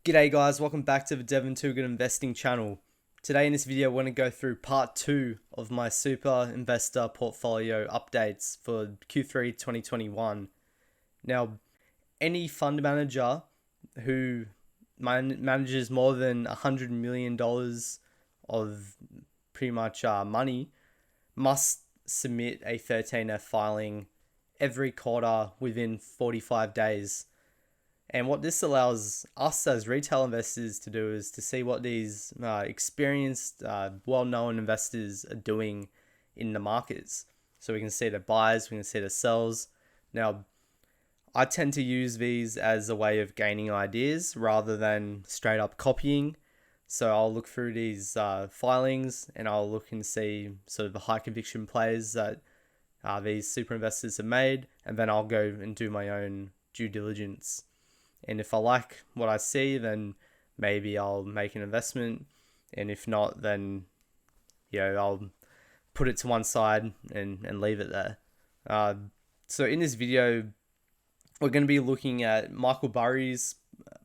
G'day guys, welcome back to the Devon Too Good Investing channel. Today in this video, we're going to go through part 2 of my super investor portfolio updates for Q3 2021. Now, any fund manager who manages more than $100 million of pretty much money must submit a 13F filing every quarter within 45 days. And what this allows us as retail investors to do is to see what these experienced, well-known investors are doing in the markets. So we can see the buys, we can see the sells. Now, I tend to use these as a way of gaining ideas rather than straight up copying. So I'll look through these filings and I'll look and see sort of the high conviction plays that these super investors have made, and then I'll go and do my own due diligence. And if I like what I see, then maybe I'll make an investment. And if not, then I'll put it to one side and leave it there. So in this video, we're going to be looking at Michael Burry's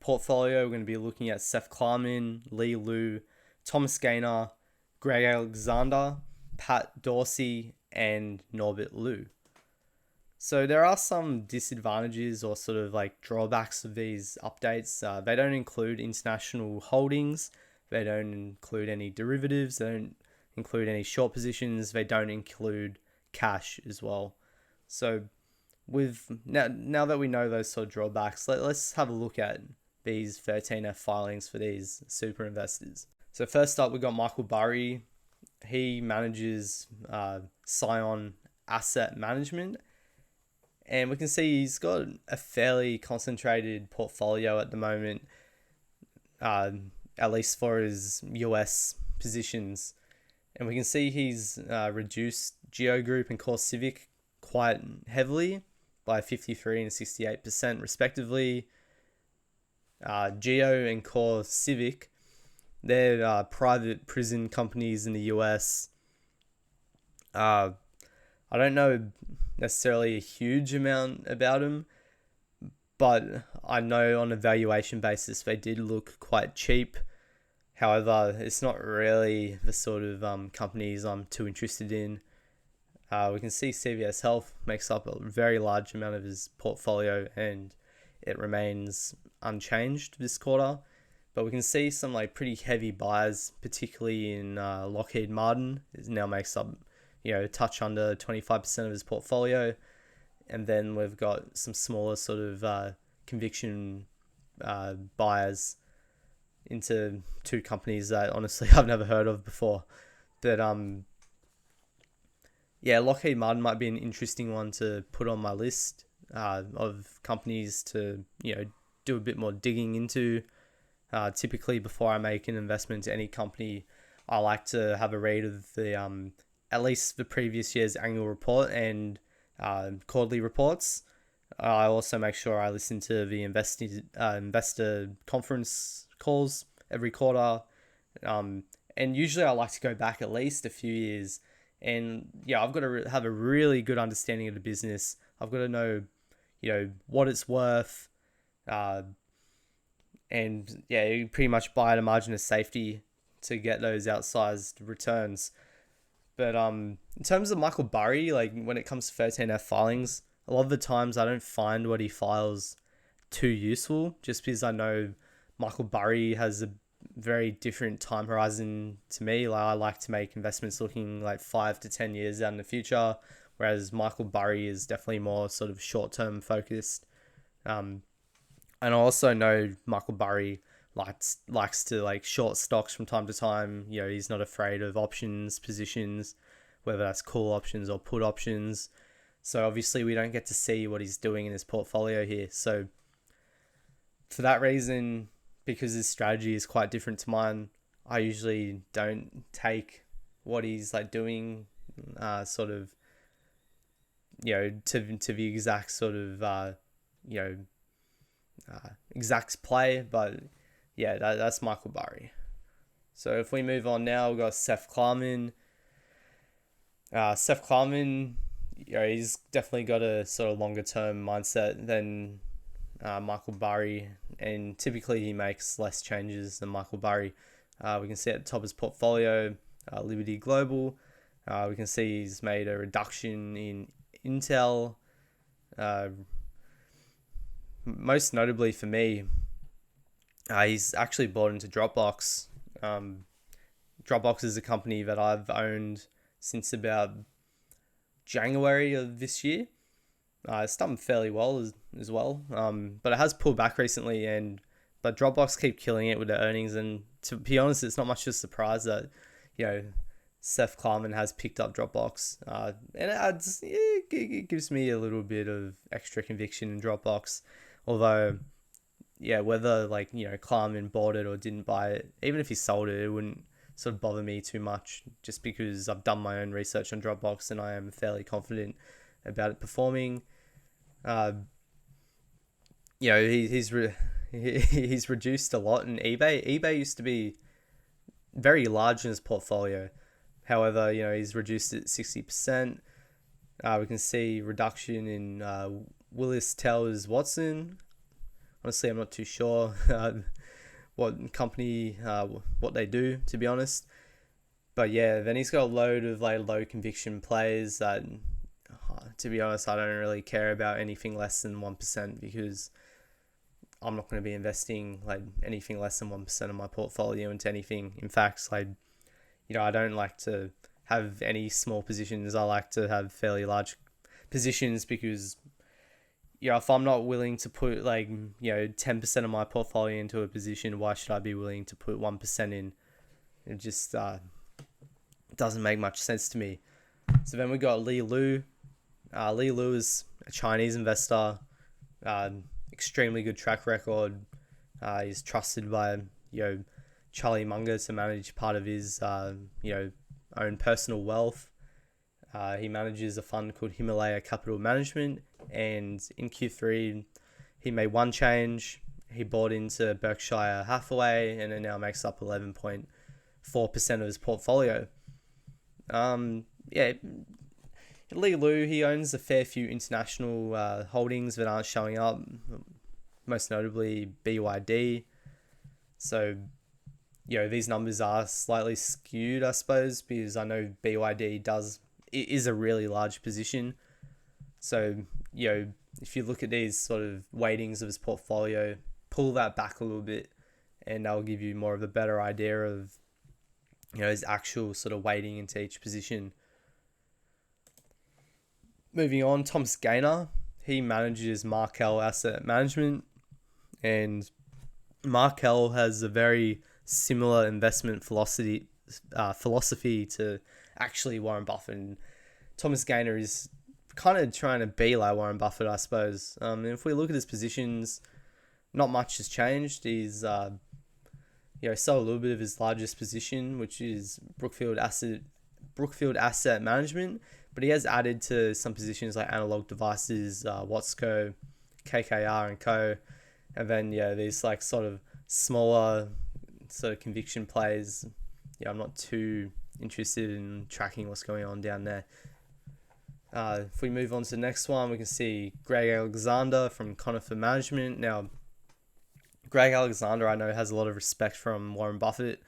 portfolio. We're going to be looking at Seth Klarman, Lee Lu, Thomas Gayner, Greg Alexander, Pat Dorsey, and Norbert Liu. So there are some disadvantages or sort of like drawbacks of these updates. They don't include international holdings. They don't include any derivatives. They don't include any short positions. They don't include cash as well. So with now that we know those sort of drawbacks, let's have a look at these 13F filings for these super investors. So first up, we've got Michael Burry. He manages Scion Asset Management. And we can see he's got a fairly concentrated portfolio at the moment, at least for his US positions. And we can see he's reduced Geo Group and Core Civic quite heavily by 53 and 68% respectively. Geo and Core Civic, they're private prison companies in the US. I don't know necessarily a huge amount about them, but I know on a valuation basis they did look quite cheap. However, it's not really the sort of companies I'm too interested in. We can see CVS Health makes up a very large amount of his portfolio and it remains unchanged this quarter. But we can see some like pretty heavy buys, particularly in Lockheed Martin. It now makes up touch under 25% of his portfolio. And then we've got some smaller sort of conviction buyers into two companies that honestly I've never heard of before. But Lockheed Martin might be an interesting one to put on my list of companies to do a bit more digging into. Typically before I make an investment to any company, I like to have a read of the at least the previous year's annual report and quarterly reports. I also make sure I listen to the investor conference calls every quarter. And usually I like to go back at least a few years. And I've got to have a really good understanding of the business. I've got to know, what it's worth. And you pretty much buy at a margin of safety to get those outsized returns. But in terms of Michael Burry, like when it comes to 13F filings, a lot of the times I don't find what he files too useful, just because I know Michael Burry has a very different time horizon to me. Like I like to make investments looking like 5 to 10 years out in the future, whereas Michael Burry is definitely more sort of short-term focused. And I also know Michael Burry likes to like short stocks from time to time. He's not afraid of options positions, whether that's call options or put options. So obviously we don't get to see what he's doing in his portfolio here. So for that reason, because his strategy is quite different to mine, I usually don't take what he's like doing sort of to the exact sort of exact play. But that's Michael Burry. So if we move on now, we've got Seth Klarman. Seth Klarman, he's definitely got a sort of longer term mindset than Michael Burry, and typically he makes less changes than Michael Burry. We can see at the top of his portfolio, Liberty Global. We can see he's made a reduction in Intel. Most notably for me, he's actually bought into Dropbox. Dropbox is a company that I've owned since about January of this year. It's done fairly well as well, but it has pulled back recently, but Dropbox keep killing it with their earnings, and to be honest, it's not much of a surprise that Seth Klarman has picked up Dropbox, and it gives me a little bit of extra conviction in Dropbox, although whether Klarman bought it or didn't buy it, even if he sold it, it wouldn't sort of bother me too much, just because I've done my own research on Dropbox and I am fairly confident about it performing. He's reduced a lot in eBay. eBay used to be very large in his portfolio. However, he's reduced it 60%. We can see reduction in Willis Towers Watson. Honestly, I'm not too sure what company, what they do, to be honest. But then he's got a load of low conviction plays that, to be honest, I don't really care about anything less than 1%, because I'm not going to be investing anything less than 1% of my portfolio into anything. In fact, I don't like to have any small positions. I like to have fairly large positions, because if I'm not willing to put 10% of my portfolio into a position, why should I be willing to put 1% in? It just doesn't make much sense to me. So then we got Li Lu. Li Lu is a Chinese investor, extremely good track record. He's trusted by Charlie Munger to manage part of his own personal wealth. He manages a fund called Himalaya Capital Management, and in Q3 he made one change. He bought into Berkshire Hathaway, and it now makes up 11.4% of his portfolio. Li Lu, he owns a fair few international holdings that aren't showing up, most notably BYD. So, these numbers are slightly skewed, I suppose, because I know BYD is a really large position. So, if you look at these sort of weightings of his portfolio, pull that back a little bit, and that'll give you more of a better idea of, his actual sort of weighting into each position. Moving on, Thomas Gayner, he manages Markel Asset Management, and Markel has a very similar investment philosophy to actually Warren Buffett. And Thomas Gayner is kind of trying to be like Warren Buffett, I suppose. And if we look at his positions, not much has changed. He's sold a little bit of his largest position, which is Brookfield Asset Management, but he has added to some positions like Analog Devices, Watsco, KKR and Co. And then these sort of smaller sort of conviction plays. I'm not too interested in tracking what's going on down there. If we move on to the next one, we can see Greg Alexander from Conifer Management. Now, Greg Alexander, I know, has a lot of respect from Warren Buffett.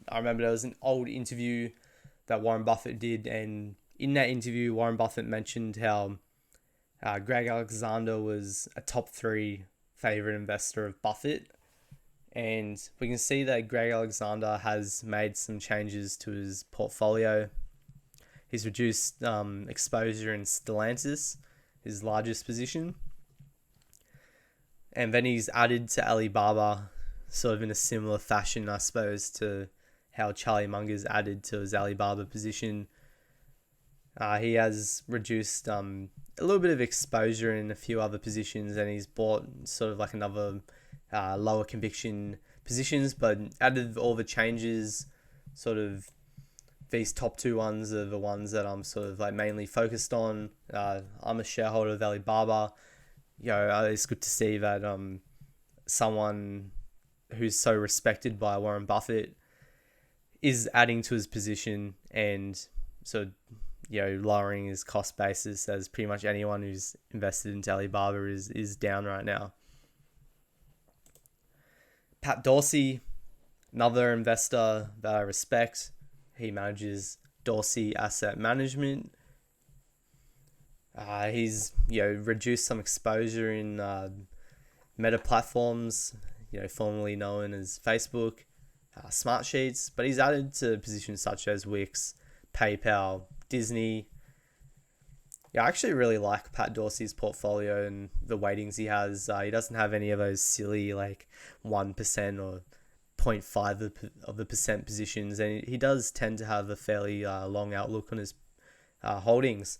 I remember there was an old interview that Warren Buffett did, and in that interview, Warren Buffett mentioned how Greg Alexander was a top 3 favorite investor of Buffett. And we can see that Greg Alexander has made some changes to his portfolio. He's reduced exposure in Stellantis, his largest position. And then he's added to Alibaba, sort of in a similar fashion, I suppose, to how Charlie Munger's added to his Alibaba position. He has reduced a little bit of exposure in a few other positions, and he's bought sort of another lower conviction positions. But out of all the changes, sort of these top 2 ones are the ones that I'm sort of mainly focused on. I'm a shareholder of Alibaba. It's good to see that someone who's so respected by Warren Buffett is adding to his position, and so lowering his cost basis, as pretty much anyone who's invested into Alibaba is down right now. Pat Dorsey, another investor that I respect. He manages Dorsey Asset Management. He's reduced some exposure in meta platforms, formerly known as Facebook, Smartsheets, but he's added to positions such as Wix, PayPal, Disney. Yeah, I actually really like Pat Dorsey's portfolio and the weightings he has. He doesn't have any of those silly 1% or 0.5 of the percent positions, and he does tend to have a fairly long outlook on his holdings.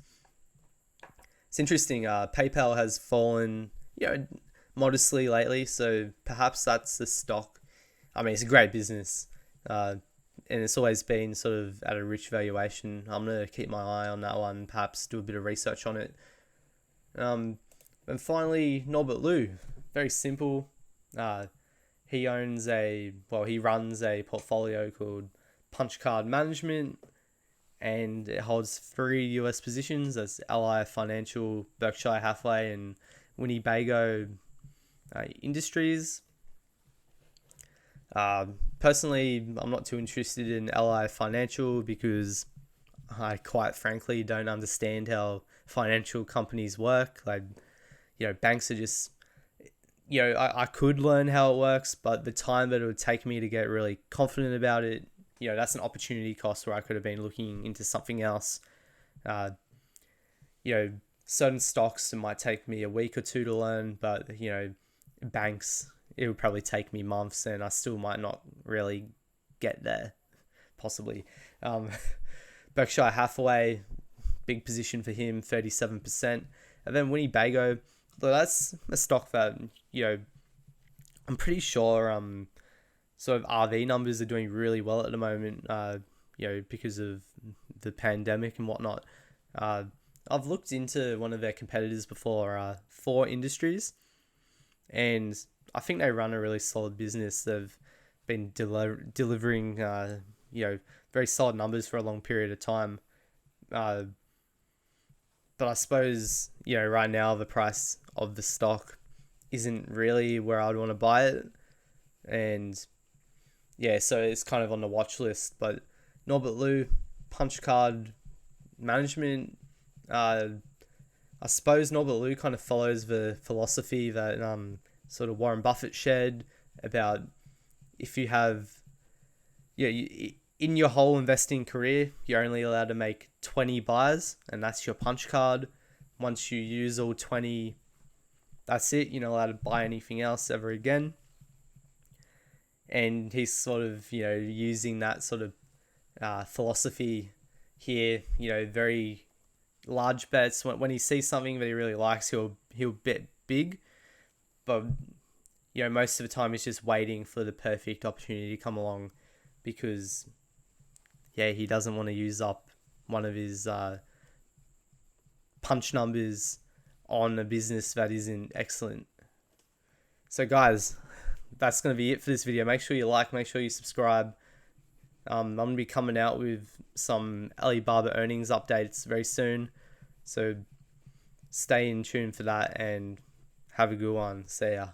It's interesting. PayPal has fallen, modestly lately, so perhaps that's the stock. I mean, it's a great business, and it's always been sort of at a rich valuation. I'm gonna keep my eye on that one. Perhaps do a bit of research on it. And finally, Norbert Liu. Very simple. He runs a portfolio called Punch Card Management, and it holds 3 US positions. That's Ally Financial, Berkshire Hathaway, and Winnebago Industries. Personally, I'm not too interested in Ally Financial because I quite frankly don't understand how financial companies work. Banks are just, I could learn how it works, but the time that it would take me to get really confident about it, that's an opportunity cost where I could have been looking into something else. Certain stocks, it might take me a week or two to learn, but, banks, it would probably take me months and I still might not really get there, possibly. Berkshire Hathaway, big position for him, 37%. And then Winnebago, that's a stock that, I'm pretty sure sort of RV numbers are doing really well at the moment, because of the pandemic and whatnot. I've looked into one of their competitors before, 4 Industries, and I think they run a really solid business. They've been delivering, very solid numbers for a long period of time. But I suppose, right now the price of the stock isn't really where I'd want to buy it. And yeah, so it's kind of on the watch list. But Norbert Liu, Punch Card Management, I suppose Norbert Liu kind of follows the philosophy that sort of Warren Buffett shared about if you have, in your whole investing career, you're only allowed to make 20 buys, and that's your punch card. Once you use all 20, that's it. You're not allowed to buy anything else ever again. And he's sort of, using that sort of philosophy here, very large bets. When he sees something that he really likes, he'll bet big. But, most of the time he's just waiting for the perfect opportunity to come along because, he doesn't want to use up one of his punch numbers on a business that isn't excellent. So guys, that's going to be it for this video. Make sure you like, make sure you subscribe. I'm going to be coming out with some Alibaba earnings updates very soon. So stay in tune for that and have a good one. See ya.